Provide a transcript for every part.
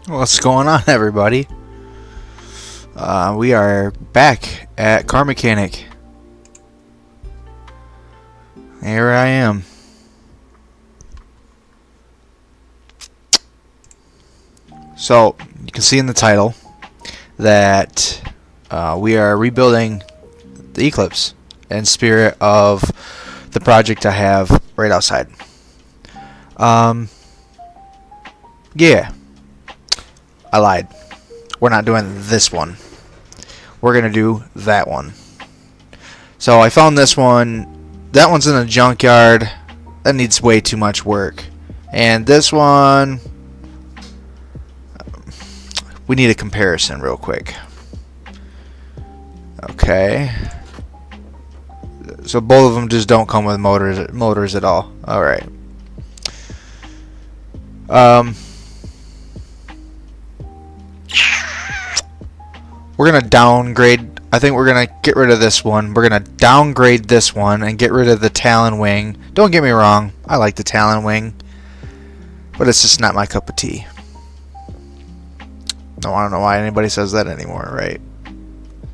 What's going on, everybody? We are back at Car Mechanic. Here I am. So, you can see in the title that we are rebuilding the Eclipse in spirit of the project I have right outside. Yeah. I lied. We're not doing this one. We're going to do that one. So I found this one. That one's in a junkyard. That needs way too much work. And this one, we need a comparison real quick. Okay. So both of them just don't come with motors at all. All right. We're going to downgrade. I think we're going to get rid of this one. We're going to downgrade this one and get rid of the Talon Wing. Don't get me wrong. I like the Talon Wing. But it's just not my cup of tea. No, I don't know why anybody says that anymore, right?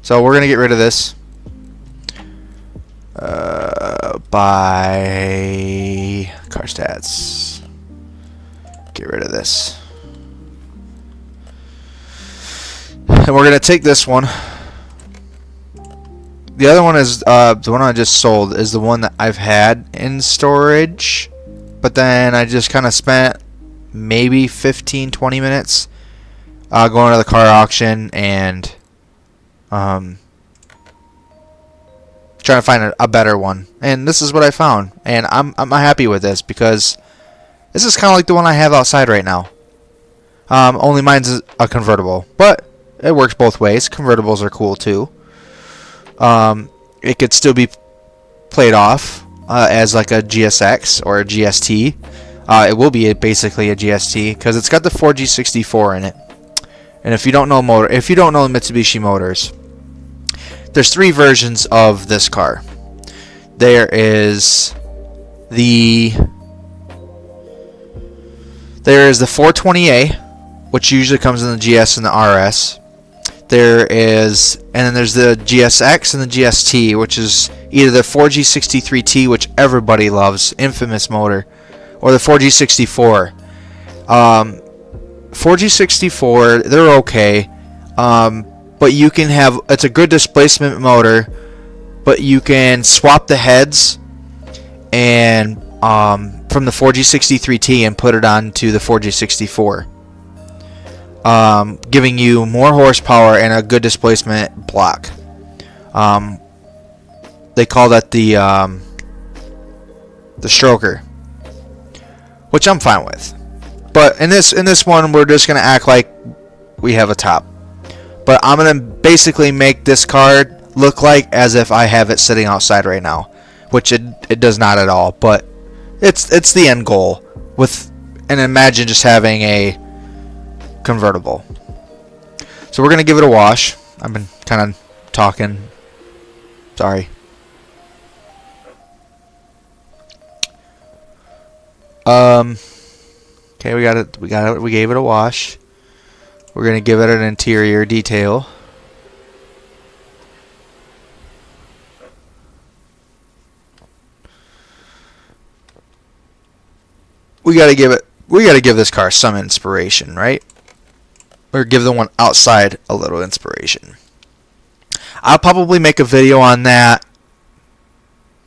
So we're going to get rid of this. By car stats. Get rid of this. And we're going to take this one. The other one is the one I just sold is the one that I've had in storage. But then I just kind of spent maybe 15-20 minutes going to the car auction and trying to find a better one. And this is what I found. And I'm happy with this because this is kind of like the one I have outside right now. Only mine's a convertible. But it works both ways. Convertibles are cool too. It could still be played off as like a GSX or a GST. It will be basically a GST because it's got the 4G64 in it. And if you don't know Mitsubishi Motors, there's three versions of this car. There is the 420A, which usually comes in the GS and the RS. And then there's the GSX and the GST, which is either the 4G63T, which everybody loves, infamous motor, or the 4G64. 4G64, they're okay, but you can have, it's a good displacement motor, but you can swap the heads and from the 4G63T and put it onto the 4G64. Giving you more horsepower and a good displacement block. They call that the stroker, which I'm fine with. But in this one, we're just gonna act like we have a top. But I'm gonna basically make this car look like as if I have it sitting outside right now, which it does not at all. But it's the end goal. And imagine just having a convertible. So we're gonna give it a wash. I've been kind of talking. Sorry. Okay, we gave it a wash. We're gonna give it an interior detail. We gotta give this car some inspiration, right? Or give the one outside a little inspiration. I'll probably make a video on that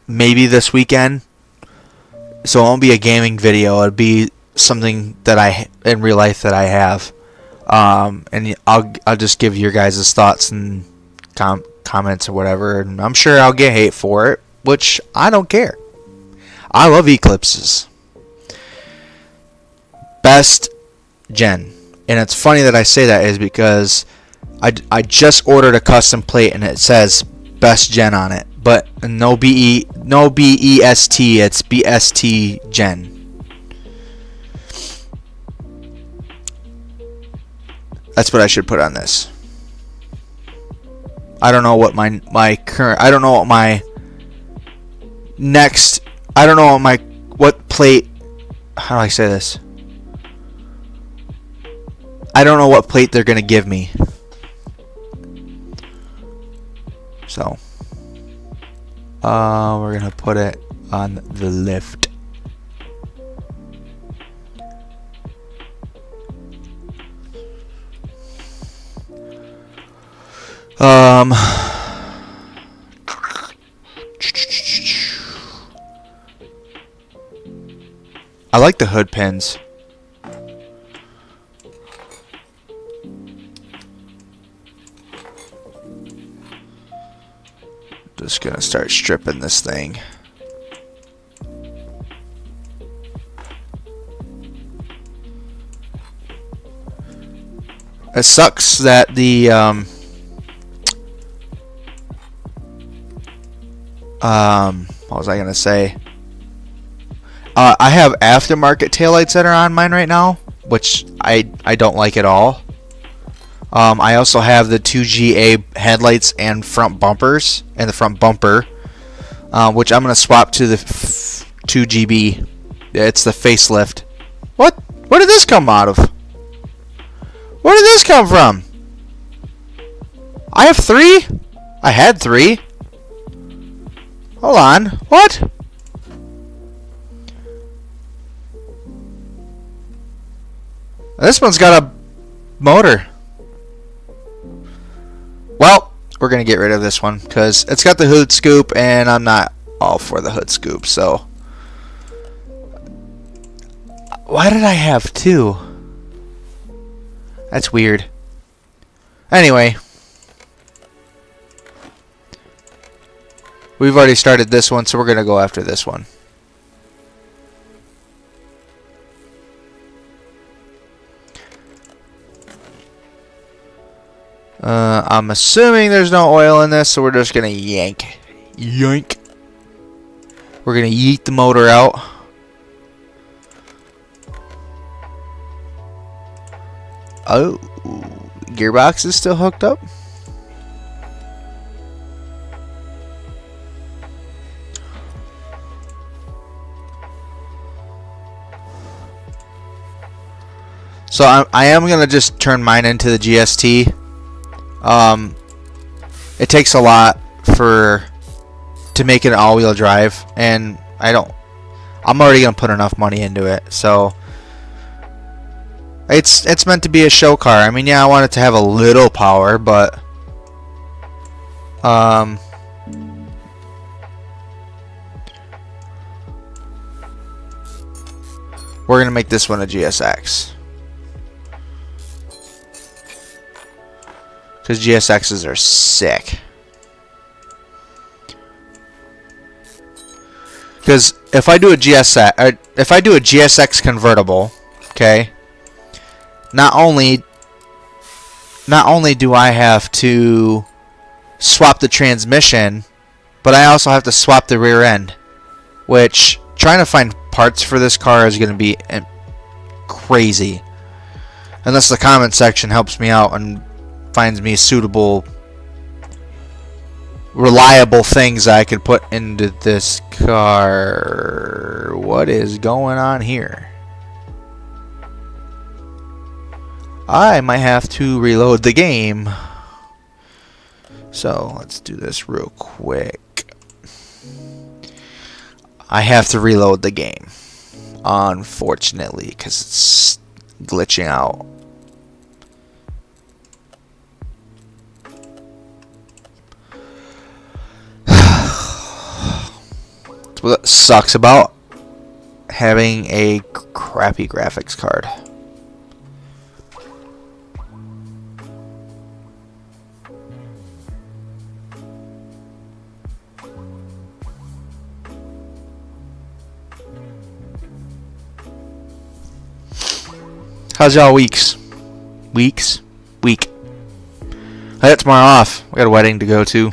maybe this weekend. So it won't be a gaming video. It'll be something that in real life that I have. And I'll just give your guys' thoughts and comments or whatever. And I'm sure I'll get hate for it, which I don't care. I love Eclipses. Best gen. And it's funny that I say that is because I just ordered a custom plate and it says best gen on it, but no BEST, it's BST gen. That's what I should put on this. I don't know what what plate, how do I say this? I don't know what plate they're gonna give me. So we're gonna put it on the lift. I like the hood pins. Just gonna start stripping this thing. It sucks that the what was I gonna say? I have aftermarket taillights that are on mine right now, which I don't like at all. I also have the 2GA headlights and front bumpers, and the front bumper, which I'm gonna swap to the 2GB. It's the facelift. What? Where did this come out of? Where did this come from? I have 3? I had 3. Hold on. What? This one's got a motor. Well, we're going to get rid of this one because it's got the hood scoop and I'm not all for the hood scoop. So, why did I have 2? That's weird. Anyway, we've already started this one, so we're going to go after this one. I'm assuming there's no oil in this, so we're just going to yank. Yank. We're going to yeet the motor out. Oh, gearbox is still hooked up. So I am going to just turn mine into the GST. It takes a lot to make it an all-wheel drive, and I'm already gonna put enough money into it, so it's meant to be a show car. I mean, yeah, I want it to have a little power, but we're gonna make this one a GSX. Because GSXs are sick. Because if I do a GSX convertible, okay, not only do I have to swap the transmission, but I also have to swap the rear end, which trying to find parts for this car is going to be crazy. Unless the comment section helps me out and finds me suitable, reliable things I could put into this car. What is going on here? I might have to reload the game. So let's do this real quick. I have to reload the game, unfortunately, because it's glitching out. What sucks about having a crappy graphics card. How's y'all weeks? Week. I got tomorrow off. We got a wedding to go to.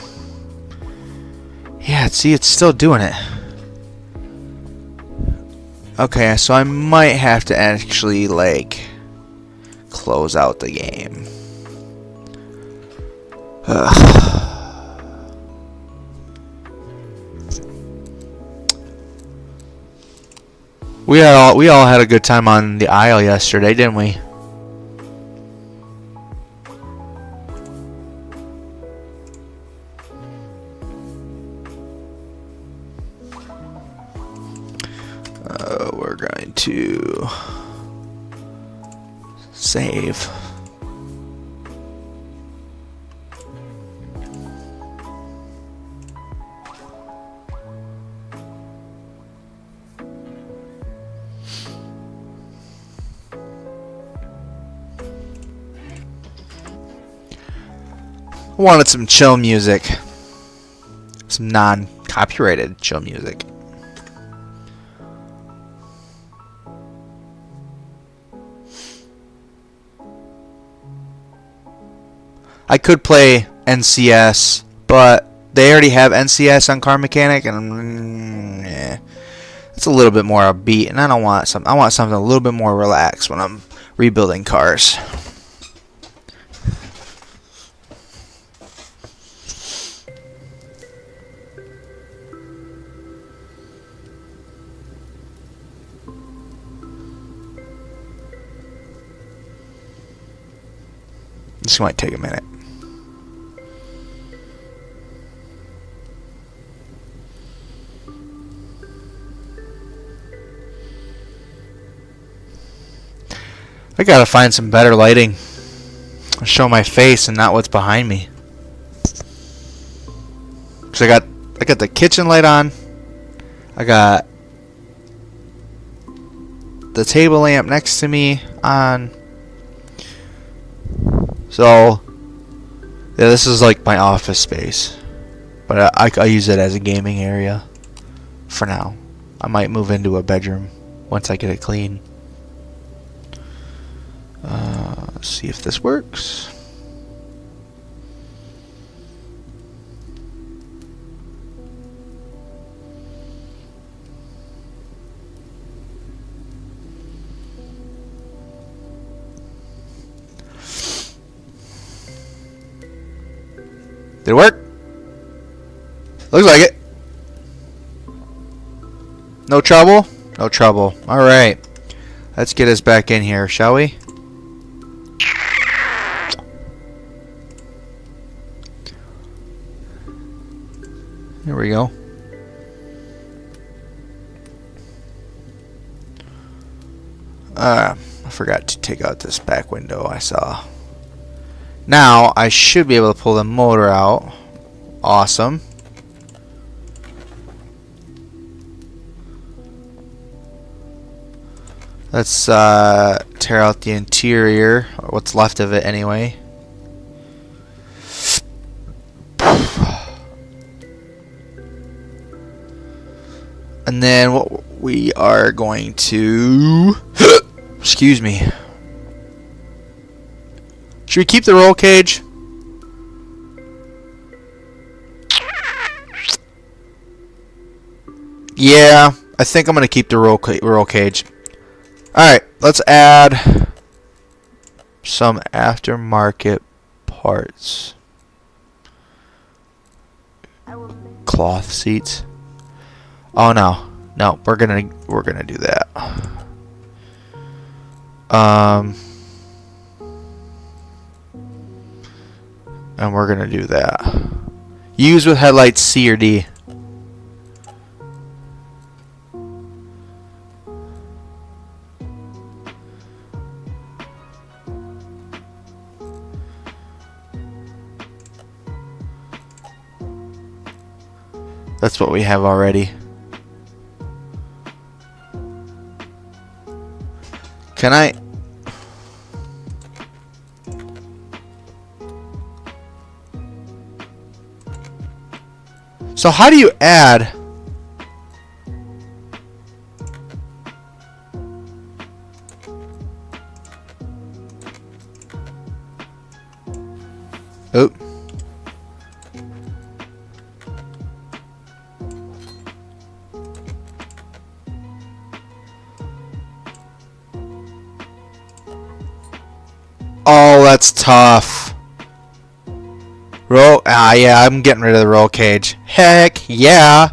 Yeah, see, it's still doing it. Okay, so I might have to actually, like, close out the game. We all had a good time on the aisle yesterday, didn't we? to save. I wanted some chill music. Some non-copyrighted chill music. I could play NCS, but they already have NCS on Car Mechanic, and it's a little bit more upbeat, and I don't want some. I want something a little bit more relaxed when I'm rebuilding cars. This might take a minute. I gotta find some better lighting. I'll show my face and not what's behind me. Cause I got the kitchen light on. I got the table lamp next to me on. So, yeah, this is like my office space, but I use it as a gaming area for now. I might move into a bedroom once I get it clean. Let's see if this works. Did it work? Looks like it. No trouble? No trouble. Alright. Let's get us back in here, shall we? Here we go. I forgot to take out this back window I saw. Now I should be able to pull the motor out. Awesome. Let's tear out the interior, or what's left of it anyway. And then what we are going to excuse me. Should we keep the roll cage? Yeah, I think I'm going to keep the roll cage. Alright, let's add some aftermarket parts. Cloth seats. Oh no. No, we're gonna do that. And we're gonna do that. Use with headlights C or D. That's what we have already. Can I? So how do you add? Oh. Oh, that's tough. Roll. Yeah, I'm getting rid of the roll cage. Heck yeah.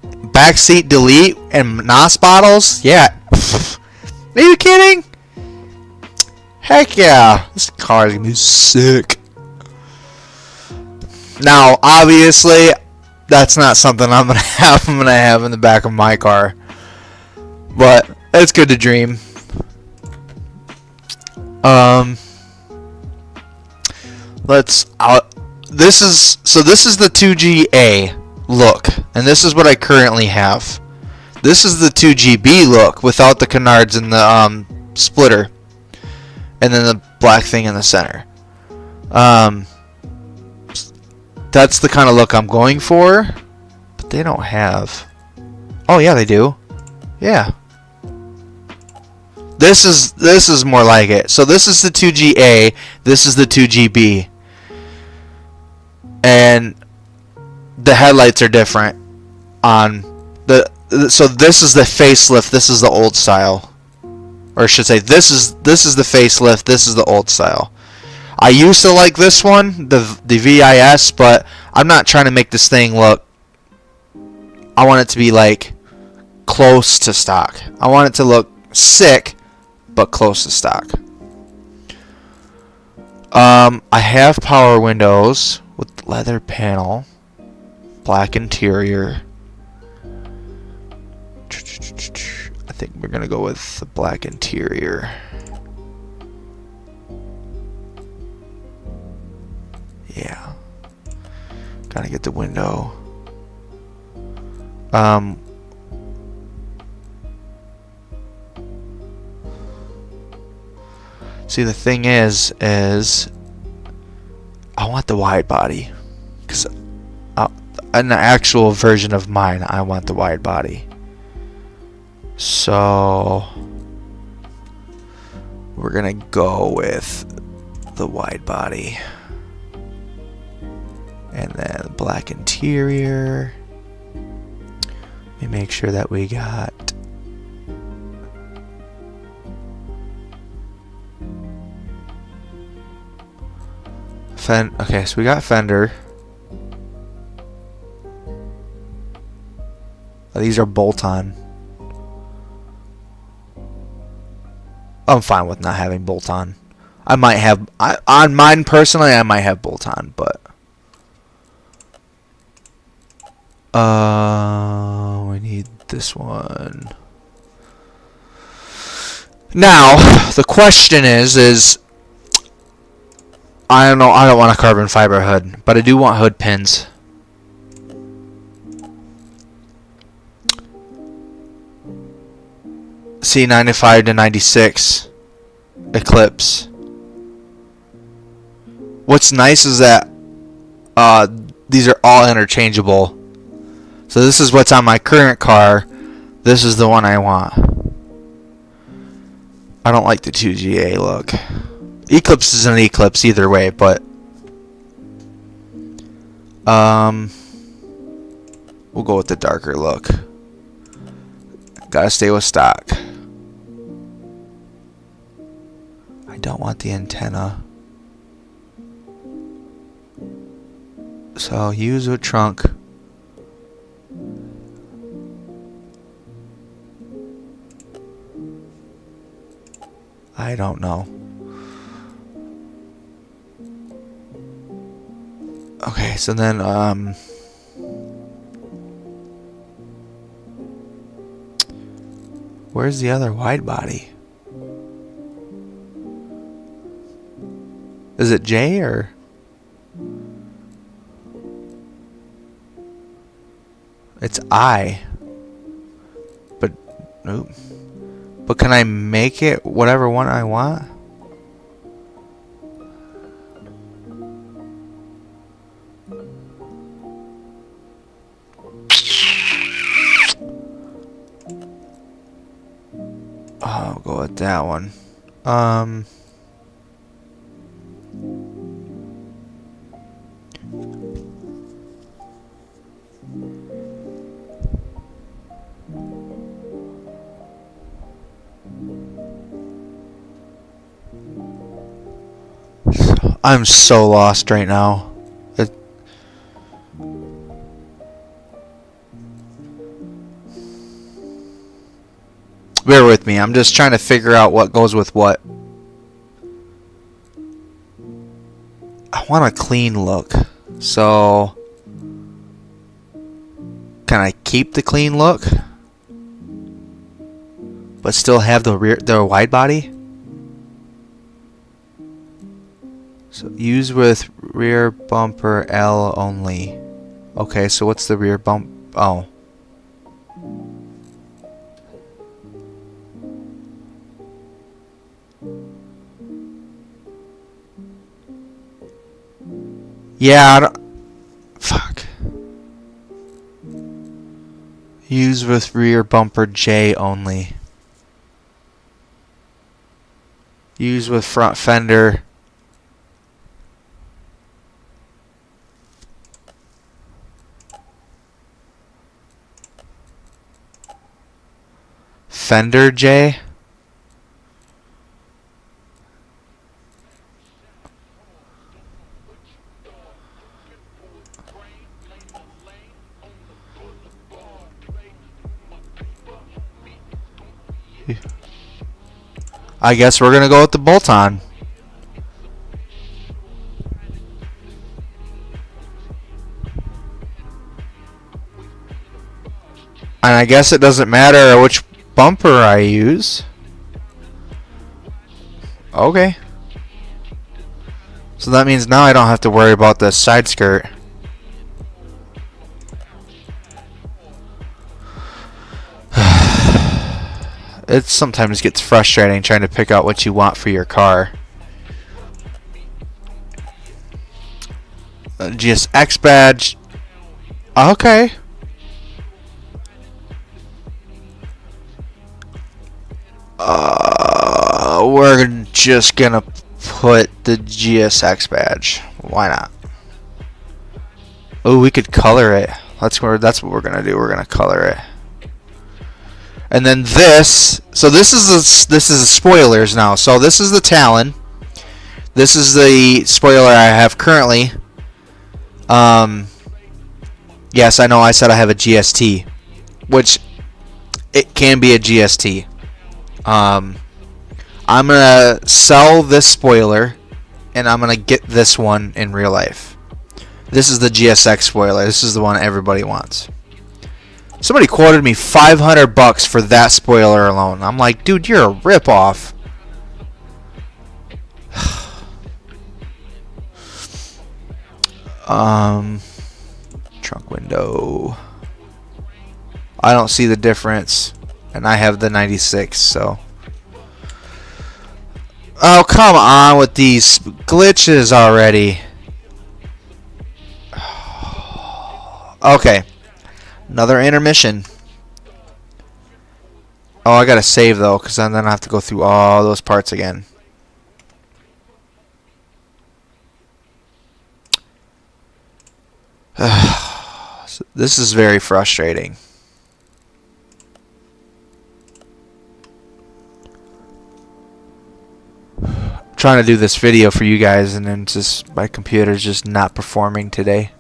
Backseat delete and NOS bottles? Yeah. Are you kidding? Heck yeah. This car is going to be sick. Now, obviously, that's not something I'm going to have in the back of my car. But It's good to dream. This is the 2GA look, and this is what I currently have. This is the 2GB look without the canards and the splitter, and then the black thing in the center. That's the kind of look I'm going for, but they don't have. Oh yeah, they do. Yeah. This is more like it. So this is the 2GA. This is the 2GB. And the headlights are different on so this is the facelift, this is the old style. Or I should say this is the facelift, this is the old style. I used to like this one, the VIS, but I'm not trying to make this thing look, I want it to be like close to stock. I want it to look sick but close to stock. I have power windows with leather panel, black interior. I think we're gonna go with the black interior. Yeah, gotta get the window. See, the thing is I want the wide body, because an actual version of mine, I want the wide body. So we're gonna go with the wide body, and then black interior. Let me make sure that we got okay, so we got fender. These are bolt-on. I'm fine with not having bolt-on. I might have on mine personally. I might have bolt-on, but we need this one. Now the question is I don't know. I don't want a carbon fiber hood, but I do want hood pins. C95 to 96 Eclipse. What's nice is that these are all interchangeable. So this is what's on my current car. This is the one I want. I don't like the 2GA look. Eclipse is an Eclipse either way, but we'll go with the darker look. Gotta stay with stock. I don't want the antenna. So use a trunk. I don't know. Okay, so then where's the other wide body? Is it J or? It's I. But nope. But can I make it whatever one I want? I'll go with that one. I'm so lost right now. Bear with me. I'm just trying to figure out what goes with what. I want a clean look. So can I keep the clean look? but still have the wide body. So use with rear bumper L only. Okay, so what's the rear bump? Oh. Yeah, I don't... Fuck. Use with rear bumper J only. Use with front fender. Fender J? I guess we're gonna go with the bolt-on. And I guess it doesn't matter which bumper I use. Okay. So that means now I don't have to worry about the side skirt. It sometimes gets frustrating trying to pick out what you want for your car. GSX badge. Okay. We're just gonna put the GSX badge. Why not? Oh, we could color it. That's what we're gonna do. We're gonna color it. And then this. So this is the spoilers now. So this is the Talon. This is the spoiler I have currently. Yes, I know. I said I have a GST, which it can be a GST. I'm gonna sell this spoiler, and I'm gonna get this one in real life. This is the GSX spoiler. This is the one everybody wants. Somebody quoted me $500 for that spoiler alone. I'm like, dude, you're a ripoff. Trunk window. I don't see the difference, and I have the 96, so. Oh, come on with these glitches already. Okay. Another intermission. Oh, I gotta save though, because then I have to go through all those parts again. This is very frustrating. I'm trying to do this video for you guys, and then just my computer's just not performing today.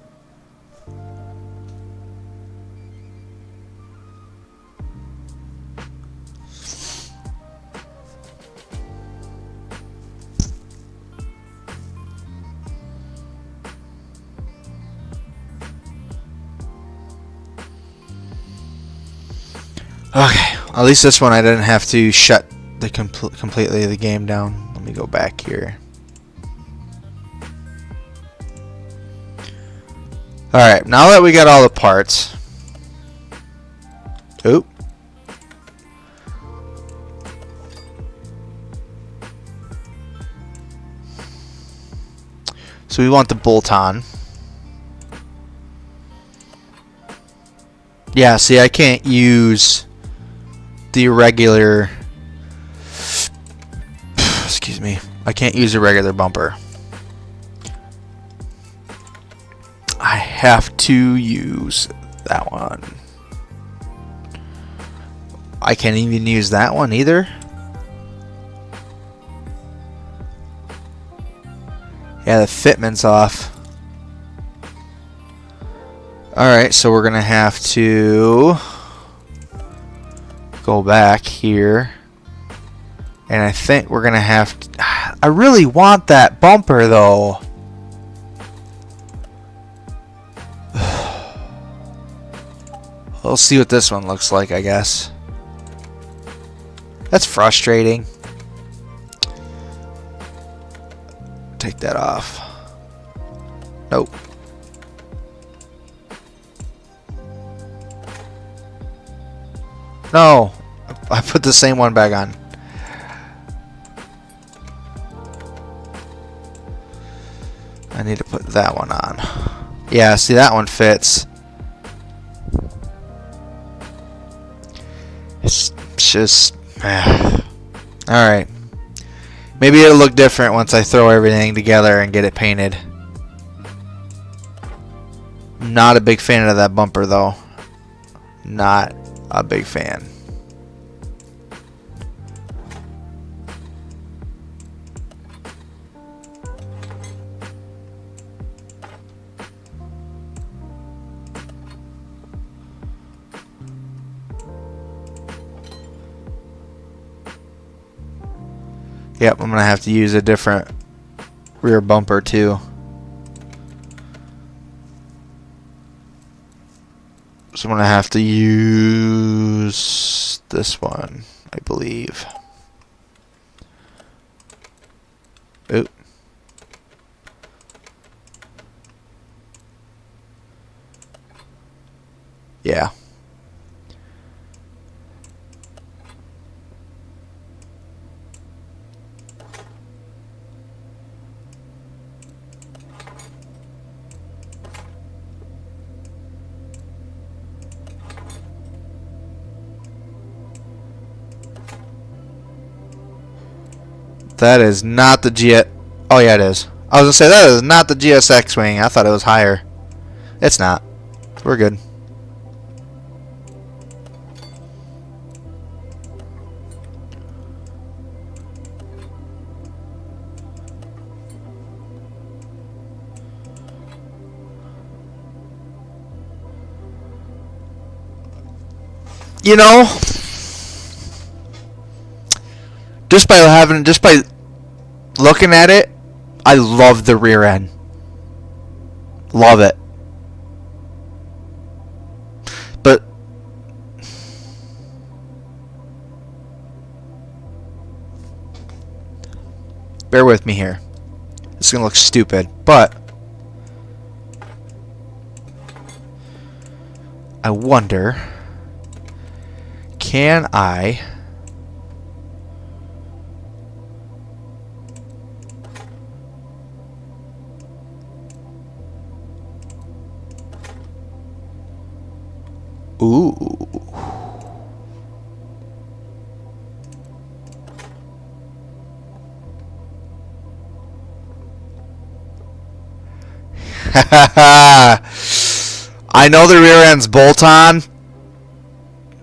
Okay, at least this one I didn't have to shut the completely the game down. Let me go back here. Alright, now that we got all the parts. Oop. So we want the bolt-on. Yeah, see, I can't use the regular, excuse me, I can't use a regular bumper. I have to use that one. I can't even use that one either. Yeah, the fitment's off. Alright, so we're gonna have to go back here, and I think we're gonna have to, I really want that bumper though. We'll see what this one looks like, I guess. That's frustrating. Take that off. Nope. No, I put the same one back on. I need to put that one on. Yeah, see, that one fits. It's just... Alright. Maybe it'll look different once I throw everything together and get it painted. Not a big fan of that bumper, though. Not a big fan. Yep, I'm gonna have to use a different rear bumper too. So I'm gonna have to use this one, I believe. Oop. Yeah. That is not the Oh yeah, it is. I was gonna say that is not the GSX wing. I thought it was higher. It's not. We're good. You know, just by looking at it, I love the rear end. Love it. But bear with me here. This is gonna look stupid, but I wonder, can I ooh. I know the rear end's bolt on,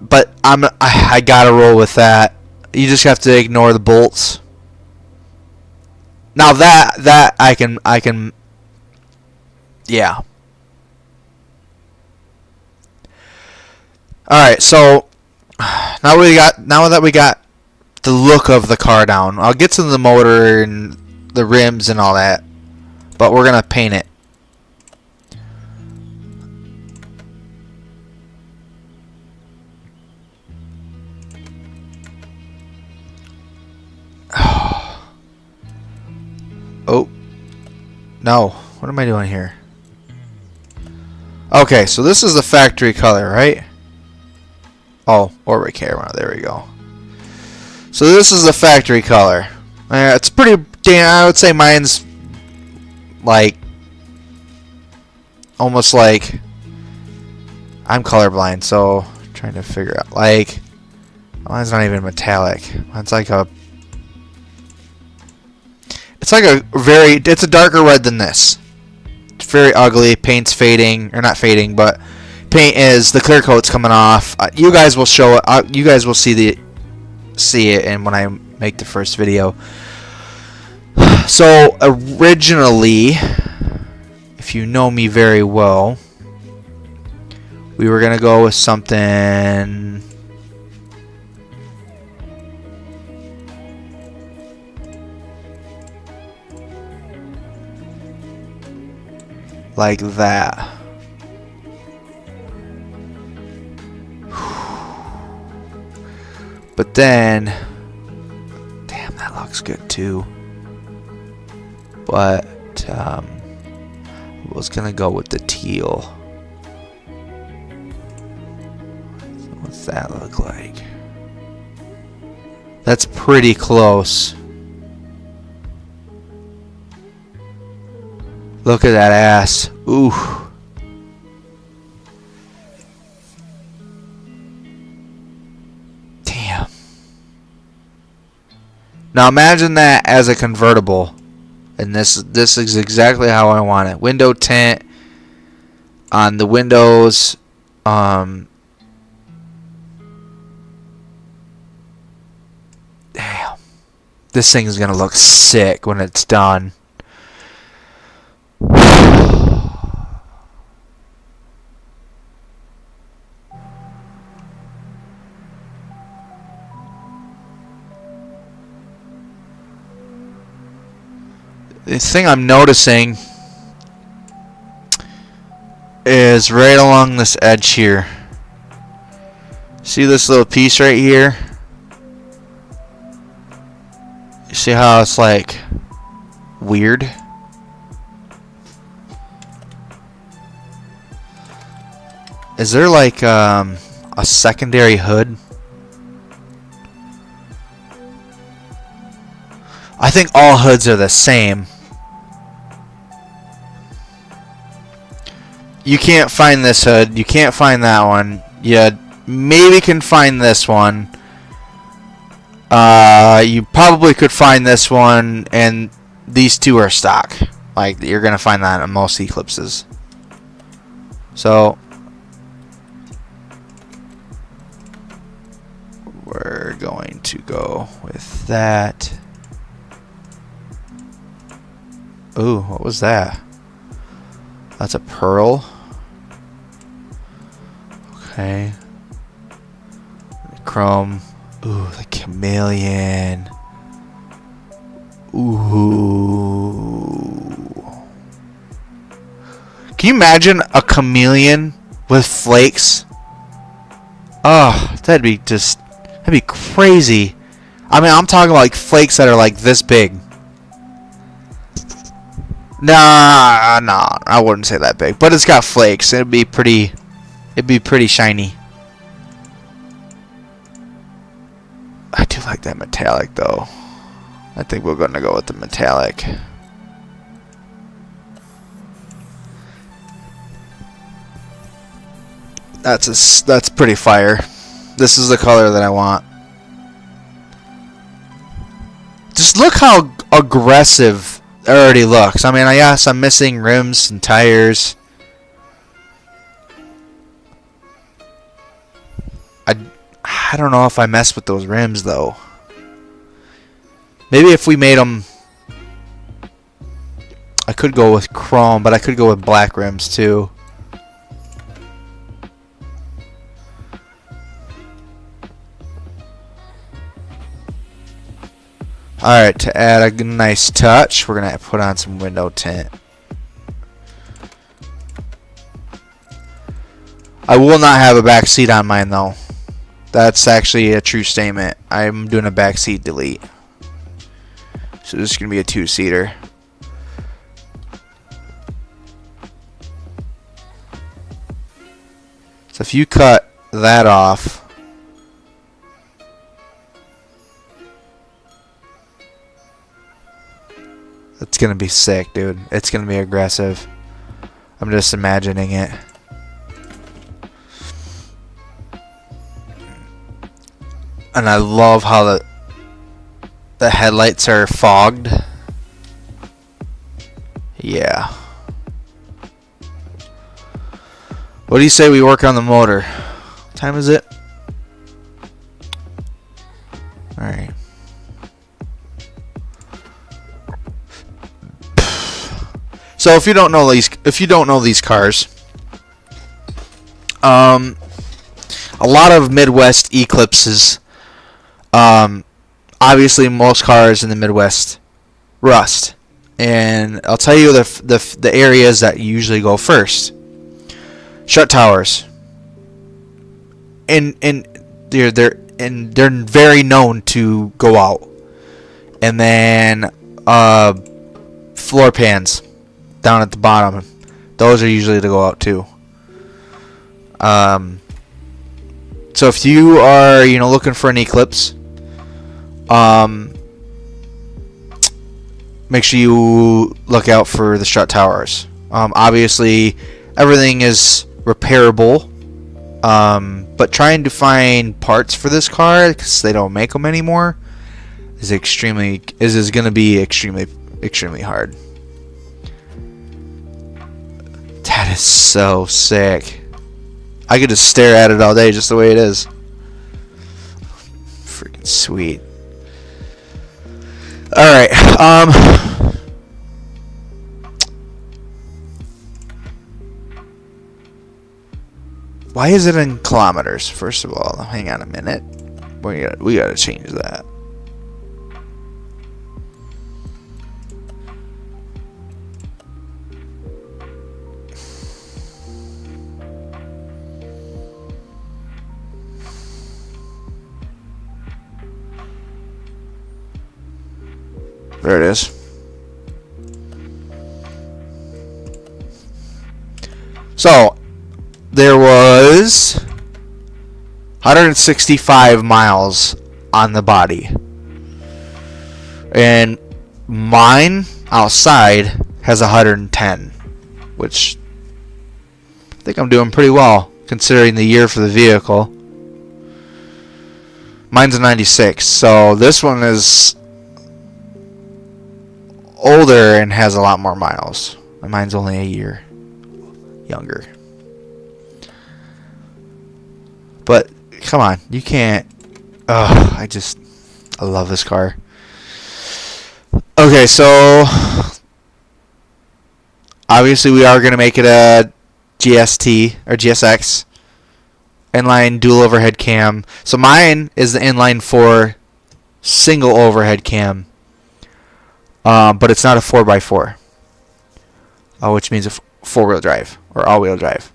but I gotta roll with that. You just have to ignore the bolts. Now that I can yeah. All right, so now that we got the look of the car down, I'll get to the motor and the rims and all that, but we're gonna paint it. Oh no! What am I doing here? Okay, so this is the factory color, right? Oh, orbit camera. There we go. So this is the factory color. It's pretty damn. I would say mine's like almost like I'm colorblind, so I'm trying to figure out like mine's not even metallic. Mine's like a. It's like a very. It's a darker red than this. It's very ugly. Paint's fading, or not fading, but. Paint is the clear coat's coming off. You guys will show it. You guys will see it, and when I make the first video. So originally, if you know me very well, we were gonna go with something like that. But then Damn, that looks good too. But I was gonna go with the teal. What's that look like? That's pretty close. Look at that ass. Ooh. Damn. Now imagine that as a convertible. And this is exactly how I want it. Window tint on the windows. Damn. This thing is going to look sick when it's done. The thing I'm noticing is right along this edge here. See this little piece right here? You see how it's like weird? Is there like a secondary hood? I think all hoods are the same. You can't find this hood. You can't find that one. You maybe can find this one. You probably could find this one, and these two are stock. Like, you're gonna find that in most Eclipses. So we're going to go with that. Ooh, what was that? That's a pearl. Okay. Chrome. Ooh, the chameleon. Ooh. Can you imagine a chameleon with flakes? Oh, that'd be crazy. I mean, I'm talking like flakes that are like this big. Nah, I wouldn't say that big, but it's got flakes. It'd be pretty shiny. I do like that metallic though. I think we're gonna go with the metallic. That's pretty fire. This is the color that I want. Just look how aggressive it already looks. I mean, yes, I'm missing rims and tires. I don't know if I mess with those rims though. Maybe if we made them, I could go with chrome, but I could go with black rims too. Alright, to add a nice touch, we're going to put on some window tint. I will not have a back seat on mine though. That's actually a true statement. I'm doing a back seat delete. So this is going to be a two-seater. So if you cut that off, it's going to be sick, dude. It's going to be aggressive. I'm just imagining it. And I love how the headlights are fogged. Yeah. What do you say we work on the motor? What time is it? Alright. So if you don't know these cars, a lot of Midwest Eclipses, obviously most cars in the Midwest rust, and I'll tell you the areas that usually go first. Shut towers, and they're very known to go out. and then floor pans down at the bottom. Those are usually to go out too. So if you are, looking for an Eclipse, make sure you look out for the strut towers. Obviously, everything is repairable, but trying to find parts for this car because they don't make them anymore is going to be extremely hard. That is so sick. I could just stare at it all day just the way it is. Freaking sweet. Alright, why is it in kilometers? First of all, hang on a minute. We gotta change that. There it is. So, there was 165 miles on the body. And mine outside has 110, which I think I'm doing pretty well considering the year for the vehicle. Mine's a 96, so this one is older and has a lot more miles. And mine's only a year younger. But come on, you can't. I love this car. Okay, so obviously we are going to make it a GST or GSX inline dual overhead cam. So mine is the inline 4 single overhead cam. But it's not a 4x4, which means a 4-wheel drive or all-wheel drive.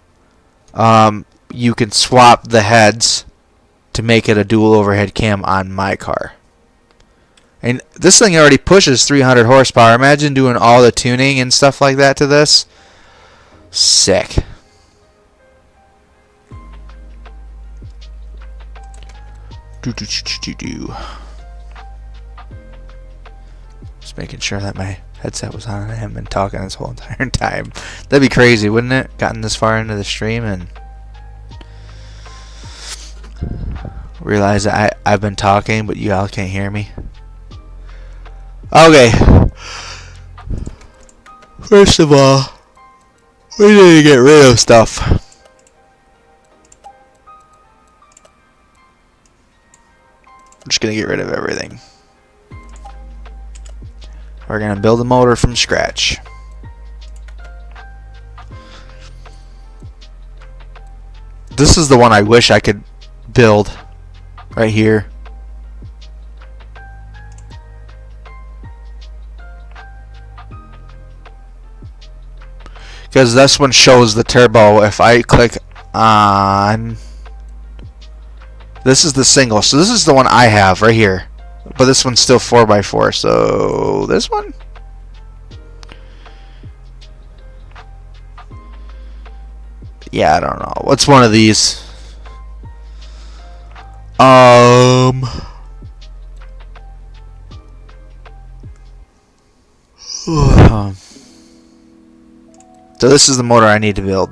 You can swap the heads to make it a dual overhead cam on my car. And this thing already pushes 300 horsepower. Imagine doing all the tuning and stuff like that to this. Sick. Just making sure that my headset was on. I haven't been talking this whole entire time. That'd be crazy, wouldn't it? Gotten this far into the stream and realize that I've been talking, but you all can't hear me. Okay. First of all, we need to get rid of stuff. I'm just gonna get rid of everything. We're going to build a motor from scratch. This is the one I wish I could build right here. Because this one shows the turbo. If I click on... This is the single. So this is the one I have right here. But this one's still 4x4, so this one? Yeah, I don't know. What's one of these? So this is the motor I need to build.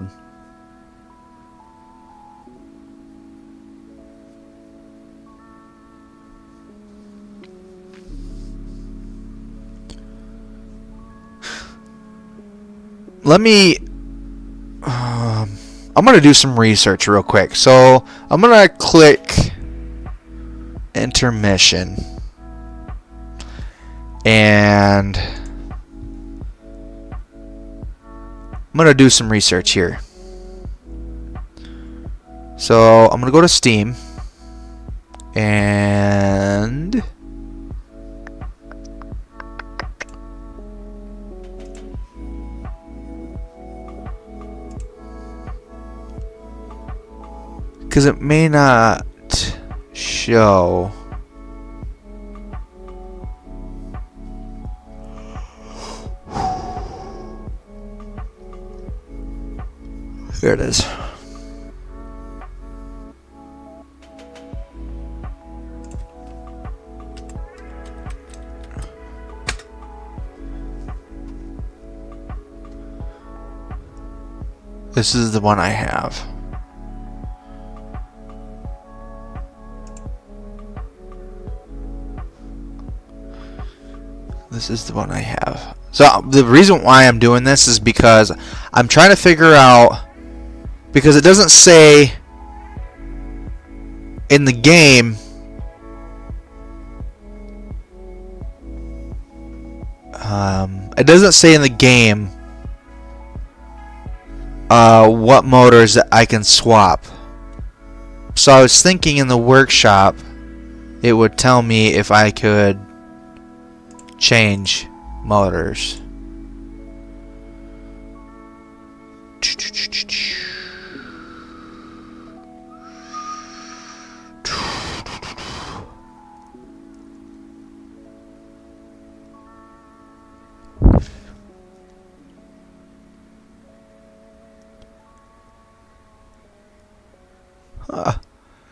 Let me I'm gonna do some research real quick. So I'm gonna click intermission and I'm gonna do some research here. So I'm gonna go to Steam and because it may not show. Here it is. This is the one I have. This is the one I have. So the reason why I'm doing this is because I'm trying to figure out, because it doesn't say in the game what motors that I can swap. So I was thinking in the workshop it would tell me if I could change motors.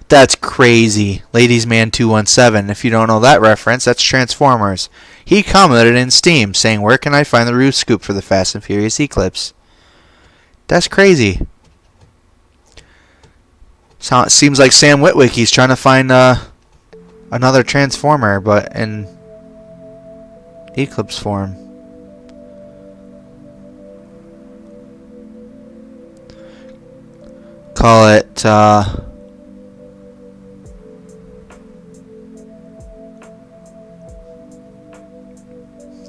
That's crazy. Ladies Man 217. If you don't know that reference, that's Transformers. He commented in Steam saying, "Where can I find the roof scoop for the Fast and Furious Eclipse?" That's crazy. So it seems like Sam Witwicky's trying to find another Transformer, but in Eclipse form. Call it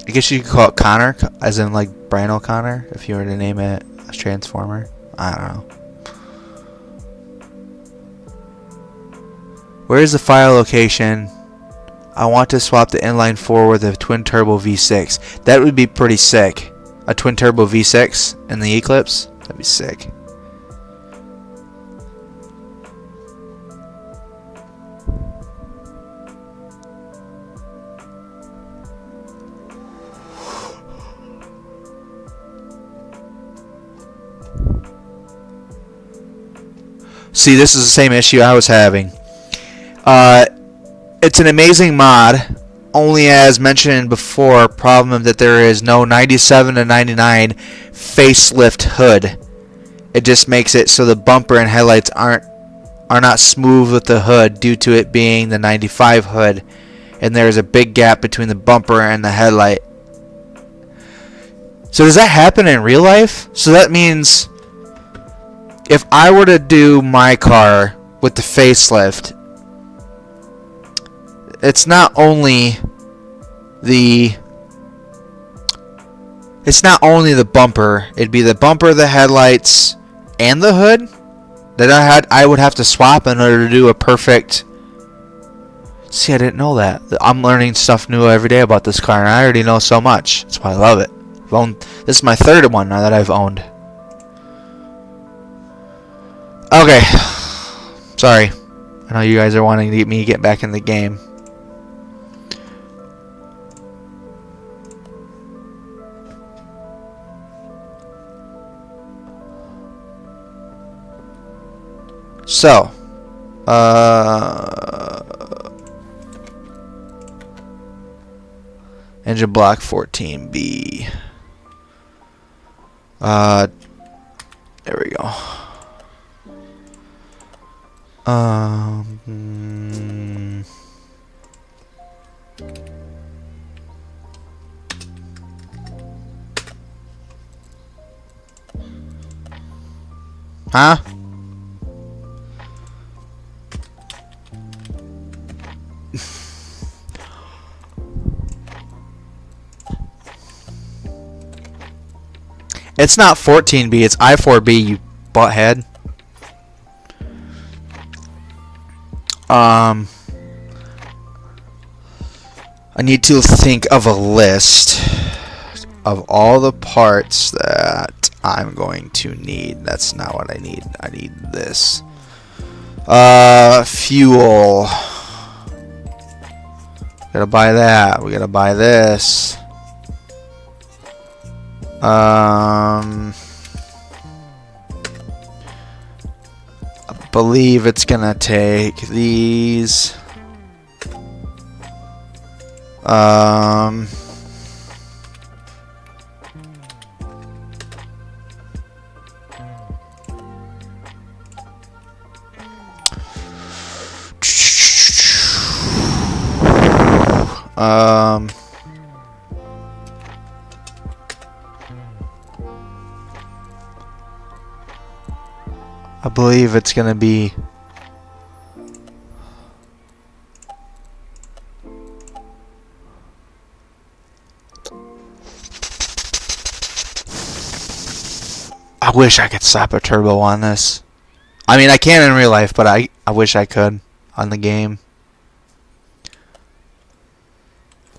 I guess you could call it Connor, as in like Brian O'Connor, if you were to name it a Transformer. I don't know. Where is the file location? I want to swap the inline 4 with a twin turbo V6. That would be pretty sick. A twin turbo V6 in the Eclipse? That'd be sick. See, this is the same issue I was having. It's an amazing mod, only as mentioned before, problem that there is no 97 to 99 facelift hood. It just makes it so the bumper and headlights are not smooth with the hood due to it being the 95 hood, and there is a big gap between the bumper and the headlight. So does that happen in real life? So that means if I were to do my car with the facelift, it's not only the bumper, it'd be the bumper, the headlights, and the hood that I would have to swap in order to do a perfect. See, I didn't know that. I'm learning stuff new every day about this car, and I already know so much. That's why I love it. This is my third one now that I've owned. Okay, sorry. I know you guys are wanting me to get back in the game. So, engine block 14B. There we go. Huh? It's not 14B, it's I4B, you butthead. I need to think of a list of all the parts that I'm going to need. That's not what I need. I need this. Fuel. Gotta buy that. We gotta buy this. believe it's gonna take these. I believe it's gonna be I wish I could slap a turbo on this. I mean, I can in real life, but I wish I could on the game.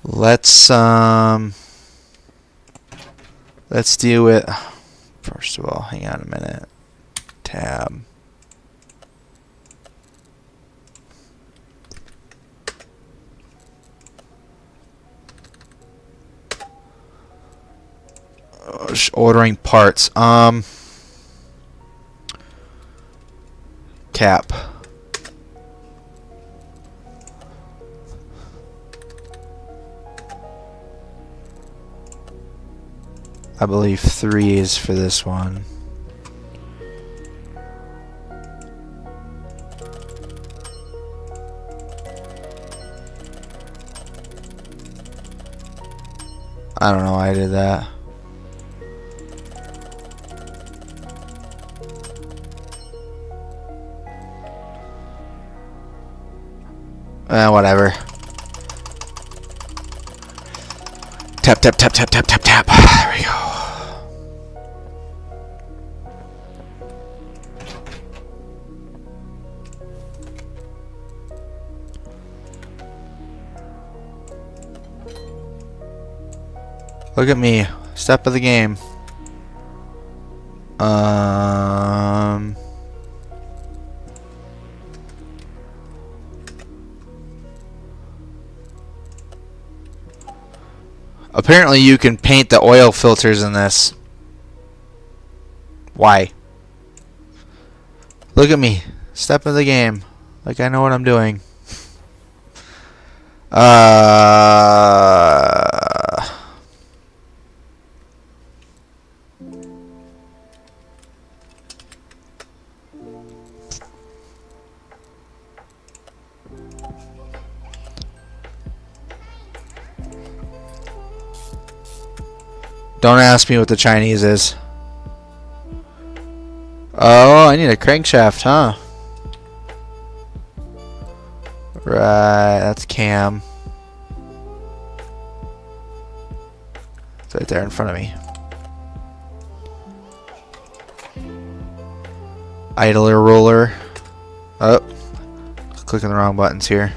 Let's do it. First of all, hang on a minute. Tab. Ordering parts. Cap. I believe 3 is for this one. I don't know why I did that. Whatever. Tap, tap, tap, tap, tap, tap, tap. There we go. Look at me. Step of the game. Apparently you can paint the oil filters in this. Why? Look at me. Step of the game. Like I know what I'm doing. Don't ask me what the Chinese is. Oh, I need a crankshaft, huh? Right, that's cam. It's right there in front of me. Idler roller. Oh, clicking the wrong buttons here.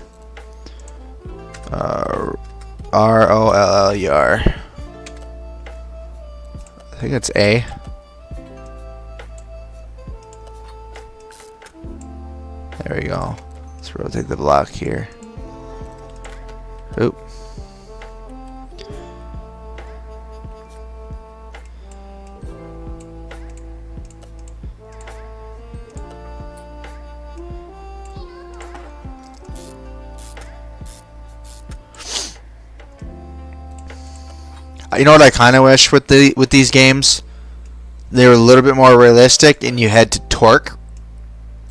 R-O-L-L-E-R. I think it's A. There we go. Let's rotate the block here. Oop. You know what I kind of wish with these games? They were a little bit more realistic, and you had to torque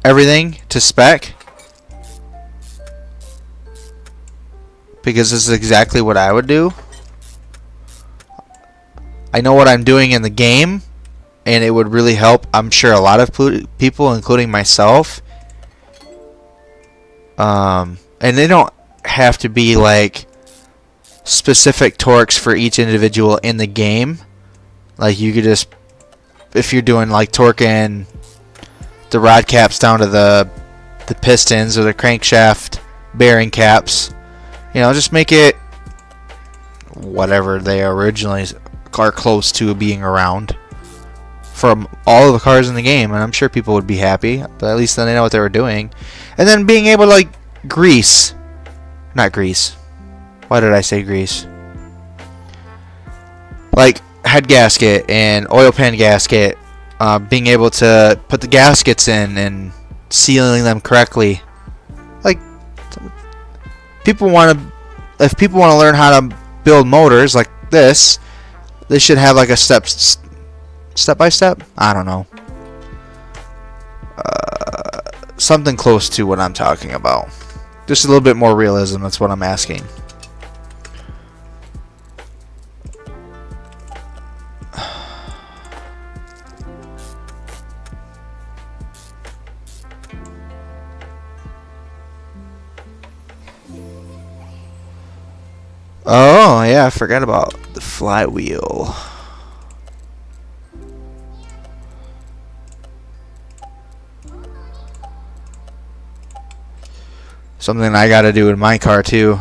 everything to spec. Because this is exactly what I would do. I know what I'm doing in the game, and it would really help, I'm sure, a lot of people, including myself. And they don't have to be like specific torques for each individual in the game. Like you could just, if you're doing like torquing the rod caps down to the pistons or the crankshaft bearing caps, you know, just make it whatever they originally are close to being around from all of the cars in the game, and I'm sure people would be happy, but at least then they know what they were doing. And then being able to like why did I say grease? Like head gasket and oil pan gasket, being able to put the gaskets in and sealing them correctly. Like, people want to, if people want to learn how to build motors like this, they should have like a step by step. I don't know. Something close to what I'm talking about. Just a little bit more realism. That's what I'm asking. Oh, yeah, I forgot about the flywheel. Something I gotta do in my car too.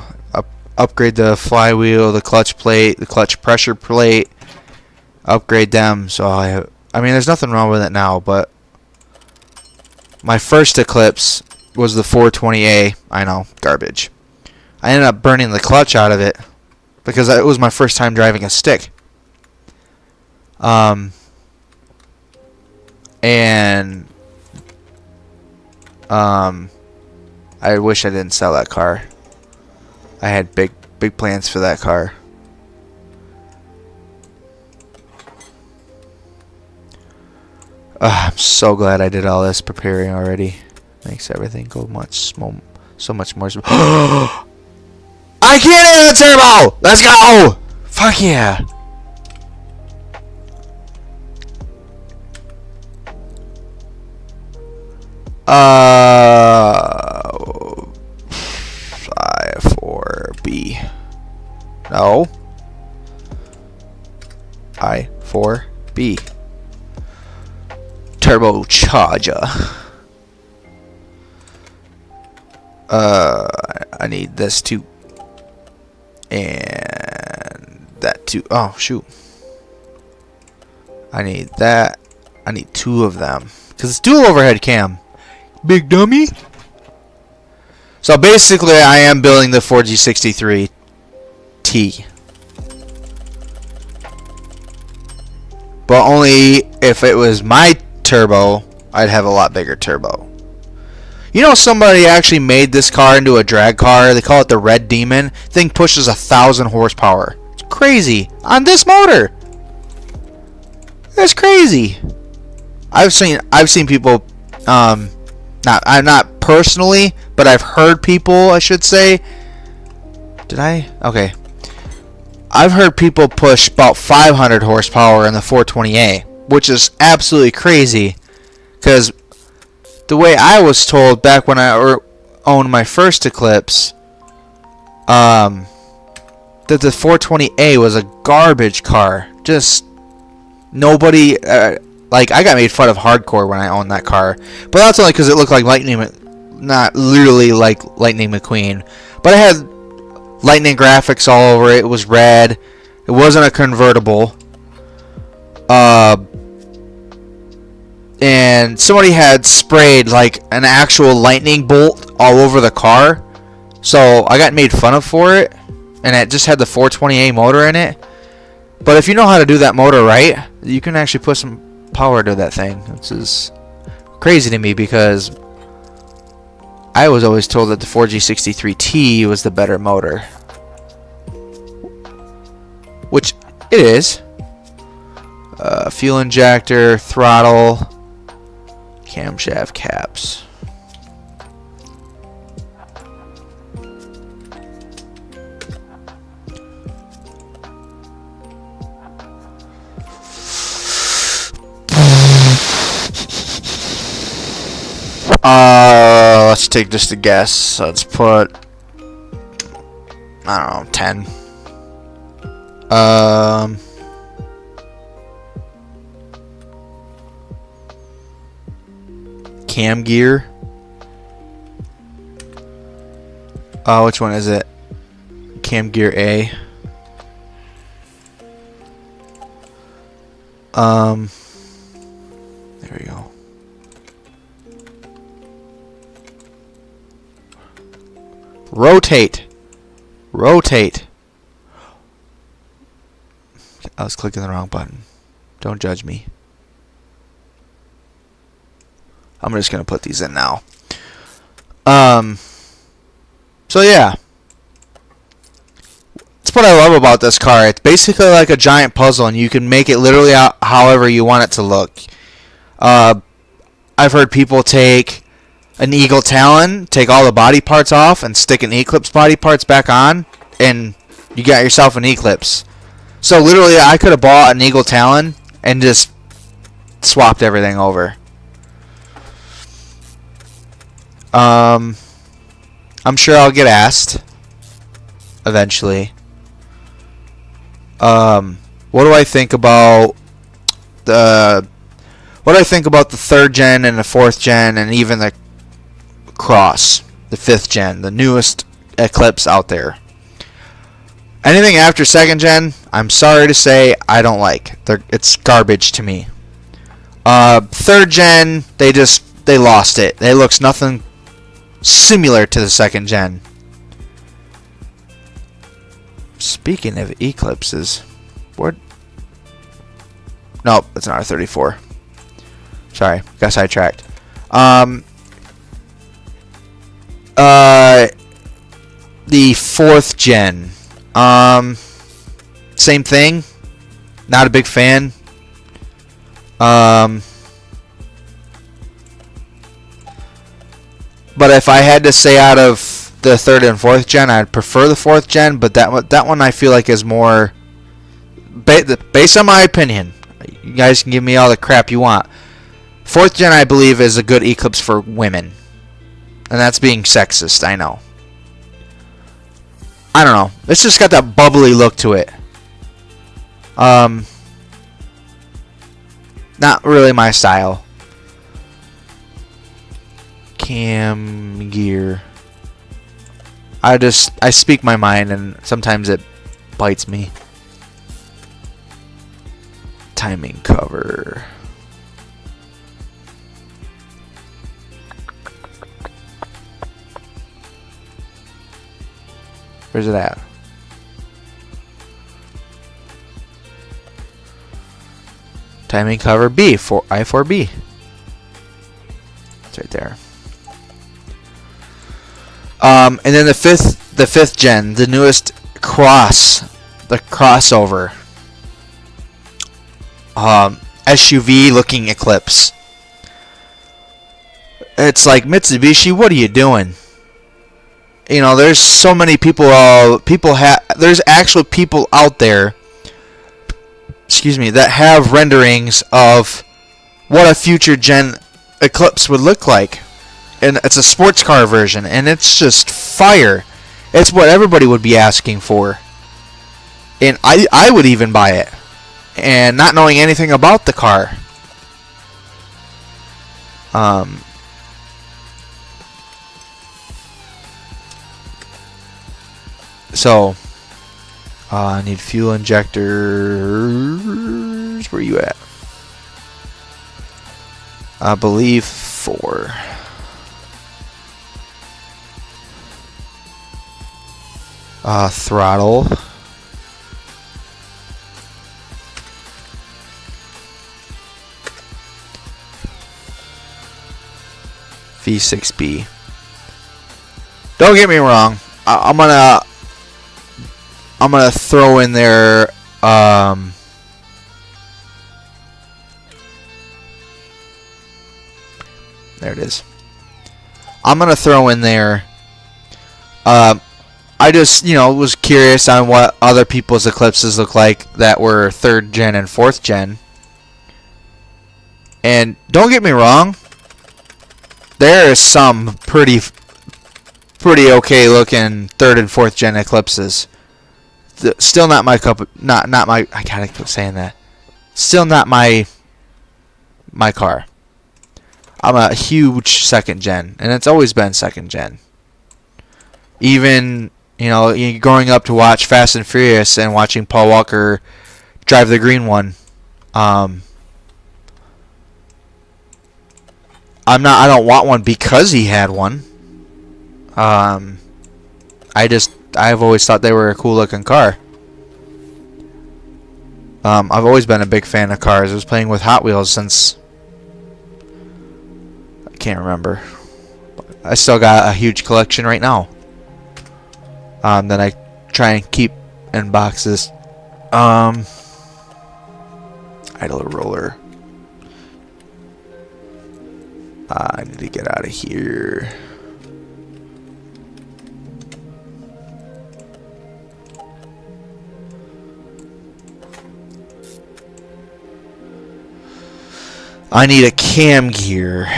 Upgrade the flywheel, the clutch plate, the clutch pressure plate. Upgrade them. So I mean, there's nothing wrong with it now, but my first Eclipse was the 420A. I know, garbage. I ended up burning the clutch out of it because it was my first time driving a stick. I wish I didn't sell that car. I had big plans for that car. I'm so glad I did all this preparing already. Makes everything go so much more. I can't hit a turbo! Let's go! Fuck yeah! I4B. No. I4B. Turbocharger. I need this too. And that too. Oh, shoot. I need that. I need two of them. Because it's dual overhead cam. Big dummy. So basically, I am building the 4G63T. But only if it was my turbo, I'd have a lot bigger turbo. You know, somebody actually made this car into a drag car. They call it the Red Demon. Thing pushes 1,000 horsepower. It's crazy on this motor. That's crazy. I've seen people. Not personally, but I've heard people. I should say. Did I? Okay. I've heard people push about 500 horsepower in the 420A, which is absolutely crazy. Because the way I was told back when I owned my first Eclipse, that the 420A was a garbage car. Just nobody, like, I got made fun of hardcore when I owned that car. But that's only because it looked like not literally like Lightning McQueen. But it had lightning graphics all over it. It was red. It wasn't a convertible. And somebody had sprayed like an actual lightning bolt all over the car. So I got made fun of for it. And it just had the 420A motor in it. But if you know how to do that motor right, you can actually put some power to that thing. This is crazy to me because I was always told that the 4G63T was the better motor. Which it is. Fuel injector, throttle, camshaft caps. Let's take just a guess. Let's put, I don't know, 10. Cam gear. Which one is it? Cam gear A. There we go. Rotate. Rotate. I was clicking the wrong button. Don't judge me. I'm just gonna put these in now. So yeah, that's what I love about this car. It's basically like a giant puzzle, and you can make it literally however you want it to look. I've heard people take an Eagle Talon, take all the body parts off, and stick an Eclipse body parts back on, and you got yourself an Eclipse. So literally, I could have bought an Eagle Talon and just swapped everything over. I'm sure I'll get asked eventually. What do I think about the 3rd gen and the 4th gen and even the Cross, the 5th gen, the newest Eclipse out there? Anything after 2nd gen, I'm sorry to say, I don't like. It's garbage to me. 3rd gen, they lost it. It looks nothing similar to the 2nd gen. Speaking of Eclipses, what? Nope, it's not a 34. Sorry, got sidetracked. The 4th gen. Same thing. Not a big fan. But if I had to say out of the 3rd and 4th gen, I'd prefer the 4th gen. But that one I feel like is more, based on my opinion. You guys can give me all the crap you want. 4th gen, I believe, is a good Eclipse for women, and that's being sexist. I know. I don't know. It's just got that bubbly look to it. Not really my style. Cam gear. I speak my mind, and sometimes it bites me. Timing cover. Where's it at? Timing cover B for I4B. It's right there. And then the fifth gen, the newest the crossover. SUV looking Eclipse. It's like, Mitsubishi, what are you doing? You know, there's so many people. There's actual people out there. Excuse me, that have renderings of what a future gen Eclipse would look like, and it's a sports car version, and it's just fire. It's what everybody would be asking for, and I would even buy it, and not knowing anything about the car. So, I need fuel injectors. Where are you at? I believe 4. Throttle. V6B. Don't get me wrong. I'm gonna throw in there there it is. I'm gonna throw in there I just, was curious on what other people's Eclipses look like that were 3rd gen and 4th gen. And don't get me wrong, there is some pretty okay looking 3rd and 4th gen Eclipses. Still not my cup. Not my. I gotta keep saying that. Still not my car. I'm a huge 2nd gen, and it's always been 2nd gen. Even growing up to watch Fast and Furious and watching Paul Walker drive the green one. I don't want one because he had one. I've always thought they were a cool looking car. I've always been a big fan of cars. I was playing with Hot Wheels since can't remember. I still got a huge collection right now. That I try and keep in boxes. Idler roller. I need to get out of here. I need a cam gear.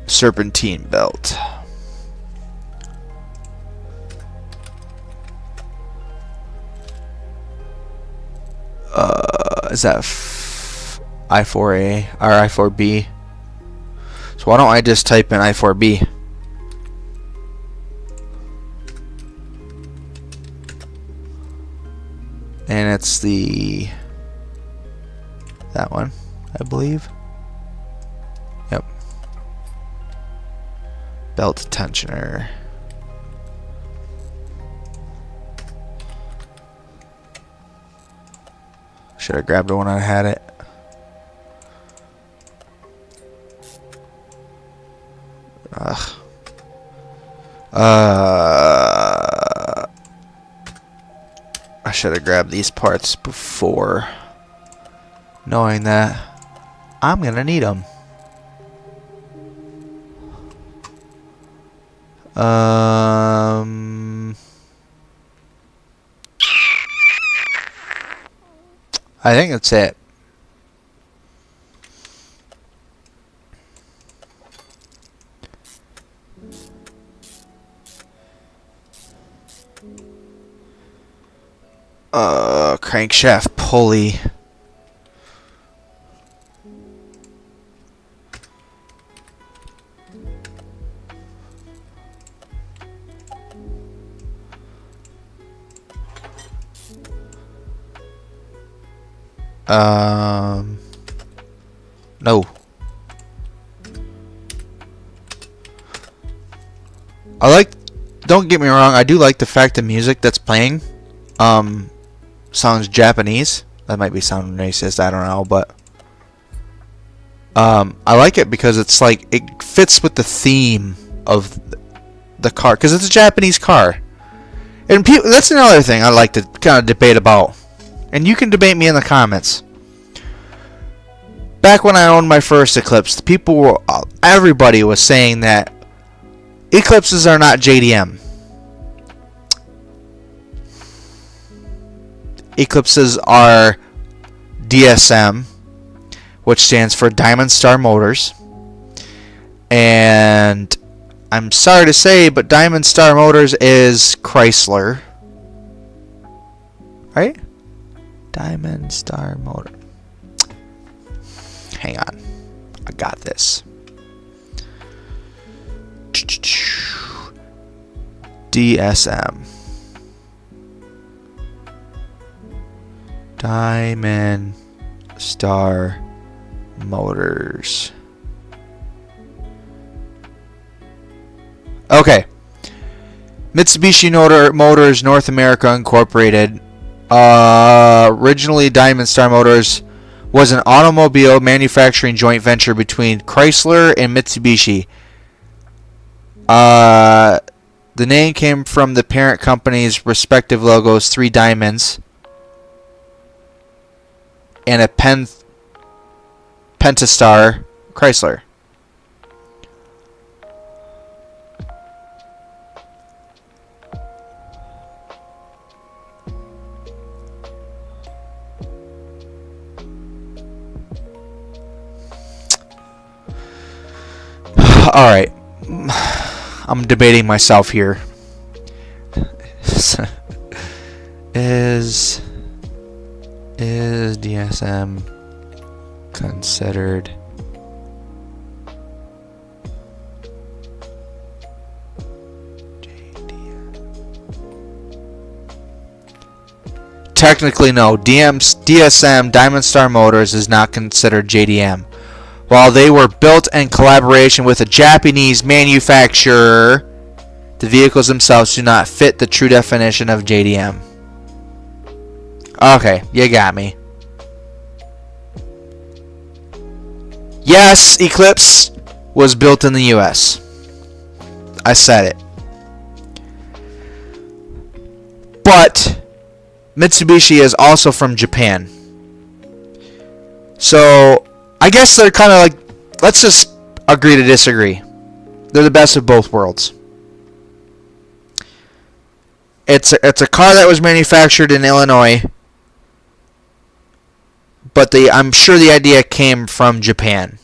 Serpentine belt. Is that I4A or I4B? So why don't I just type in I4B? And it's that one, I believe. Yep. Belt tensioner. Should have grabbed it when I had it. Ugh. I should have grabbed these parts before, knowing that I'm gonna need them. I think that's it. Crankshaft pulley. No. Don't get me wrong, I do like the fact the music that's playing sounds Japanese. That might be sounding racist, I don't know, but I like it because it's like it fits with the theme of the car, because it's a Japanese car. And that's another thing I like to kind of debate about. And you can debate me in the comments. Back when I owned my first Eclipse, everybody was saying that Eclipses are not JDM. Eclipses are DSM, which stands for Diamond Star Motors. And I'm sorry to say, but Diamond Star Motors is Chrysler. Right? Diamond Star Motor. Hang on. I got this. DSM. Diamond Star Motors. Okay. Mitsubishi Motors North America Incorporated. Originally, Diamond Star Motors was an automobile manufacturing joint venture between Chrysler and Mitsubishi. The name came from the parent company's respective logos, 3 diamonds and a pentastar Chrysler. Alright. I'm debating myself here. Is DSM considered JDM? Technically, no. DSM, Diamond Star Motors, is not considered JDM. While they were built in collaboration with a Japanese manufacturer, the vehicles themselves do not fit the true definition of JDM. Okay, you got me. Yes, Eclipse was built in the US. I said it. But Mitsubishi is also from Japan. So I guess they're kind of like, let's just agree to disagree. They're the best of both worlds. It's a car that was manufactured in Illinois, but I'm sure the idea came from Japan.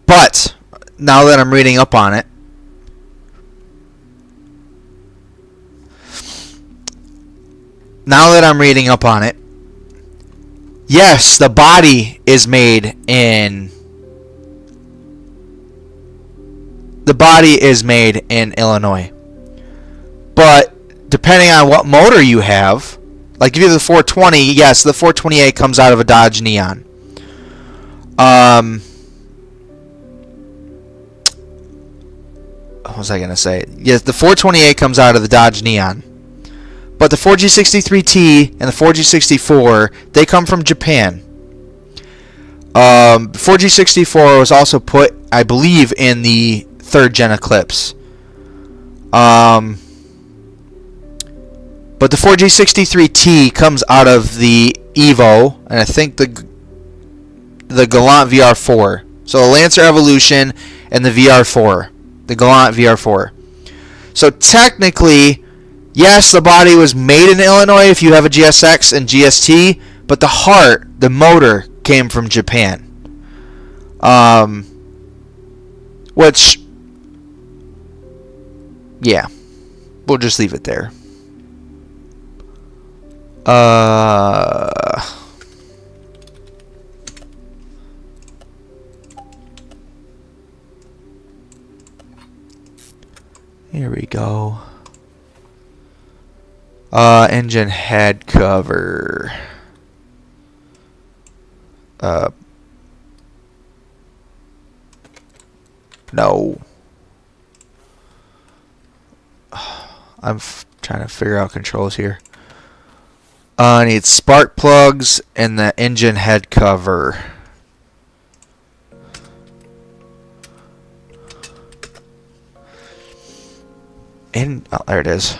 But now that I'm reading up on it, yes, the body is made in Illinois. But depending on what motor you have, like if you have the 420, yes, the 428 comes out of a Dodge Neon. What was I gonna say? Yes, the 428 comes out of the Dodge Neon, but the 4G63T and the 4G64, they come from Japan. 4G64 was also put, I believe, in the 3rd gen Eclipse. But the 4G63T comes out of the Evo, and I think the Galant VR4. So the Lancer Evolution and the VR4. The Galant VR4. So technically, yes, the body was made in Illinois if you have a GSX and GST, but the heart, the motor, came from Japan. Which, yeah, we'll just leave it there. Here we go. Engine head cover. No. I'm trying to figure out controls here. I need spark plugs and the engine head cover. Oh, there it is.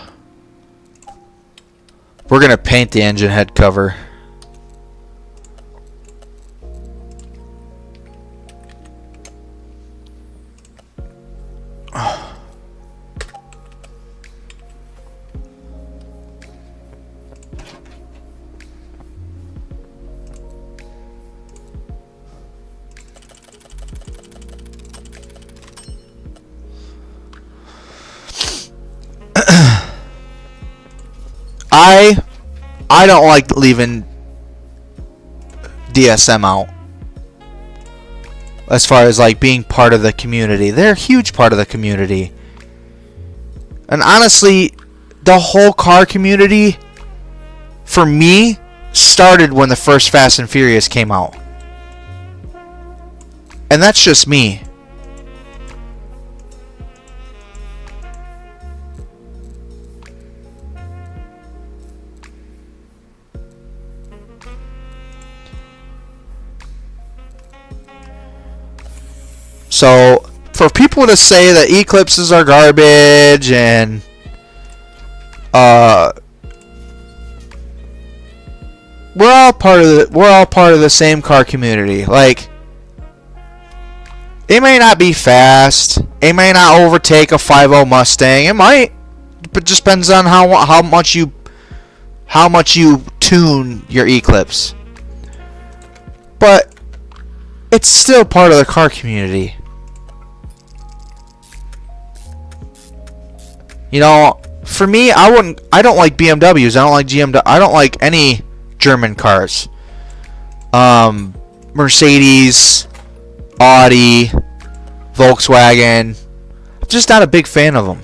We're gonna paint the engine head cover. I don't like leaving DSM out as far as like being part of the community. They're a huge part of the community. And honestly, the whole car community for me started when the first Fast and Furious came out. And that's just me. So, for people to say that Eclipses are garbage and we're all part of the same car community. Like, it may not be fast, it may not overtake a 5.0 Mustang. It might, but it just depends on how much you tune your Eclipse. But it's still part of the car community. You know, for me, I don't like BMWs. I don't like GMW. I don't like any German cars. Mercedes, Audi, Volkswagen. I'm just not a big fan of them.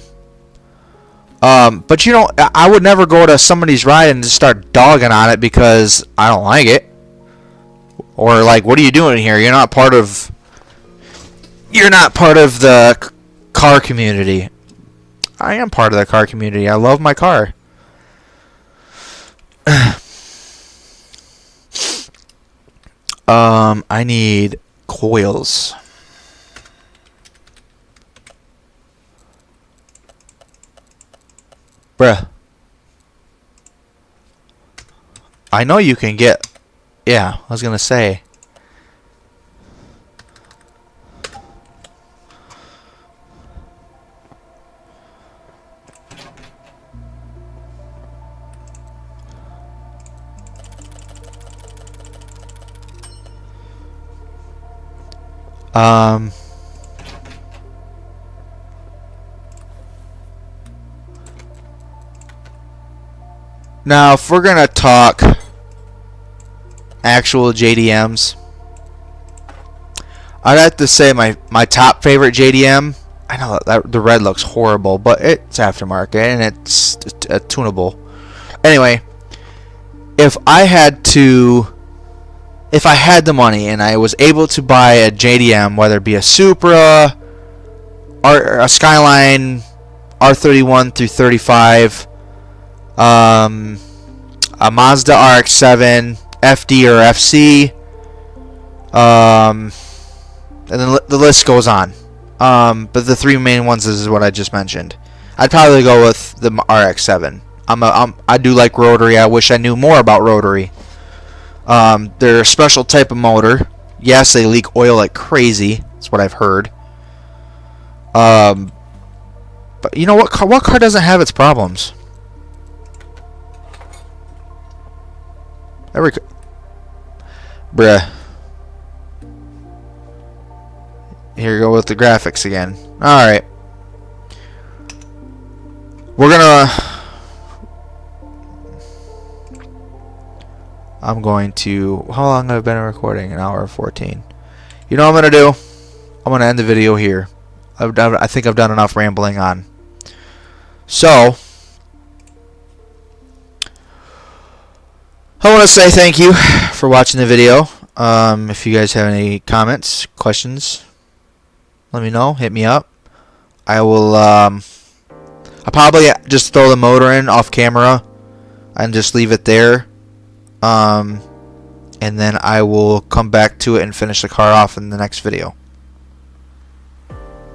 But you know, I would never go to somebody's ride and just start dogging on it because I don't like it. Or like, what are you doing here? You're not part of the car community. I am part of the car community. I love my car. I need coils. Bruh. I know you can get... Yeah, I was gonna say. Now, if we're gonna talk actual JDMs, I'd have to say my top favorite JDM. I know that the red looks horrible, but it's aftermarket and it's tunable. Anyway, if I had the money and I was able to buy a JDM, whether it be a Supra or a Skyline R31 through 35, a Mazda RX-7, FD or FC, and then the list goes on. But the three main ones is what I just mentioned. I'd probably go with the RX-7. I do like rotary. I wish I knew more about rotary. They're a special type of motor. Yes, they leak oil like crazy. That's what I've heard. But you know what car doesn't have its problems? Bruh. Here we go with the graphics again. Alright. I'm going to... How long have I been recording? An hour 14. You know what I'm going to do? I'm going to end the video here. I think I've done enough rambling on. So... I want to say thank you for watching the video. If you guys have any comments, questions, let me know. Hit me up. I will... I'll probably just throw the motor in off camera and just leave it there. And then I will come back to it and finish the car off in the next video.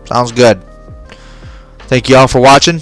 Sounds good. Thank you all for watching.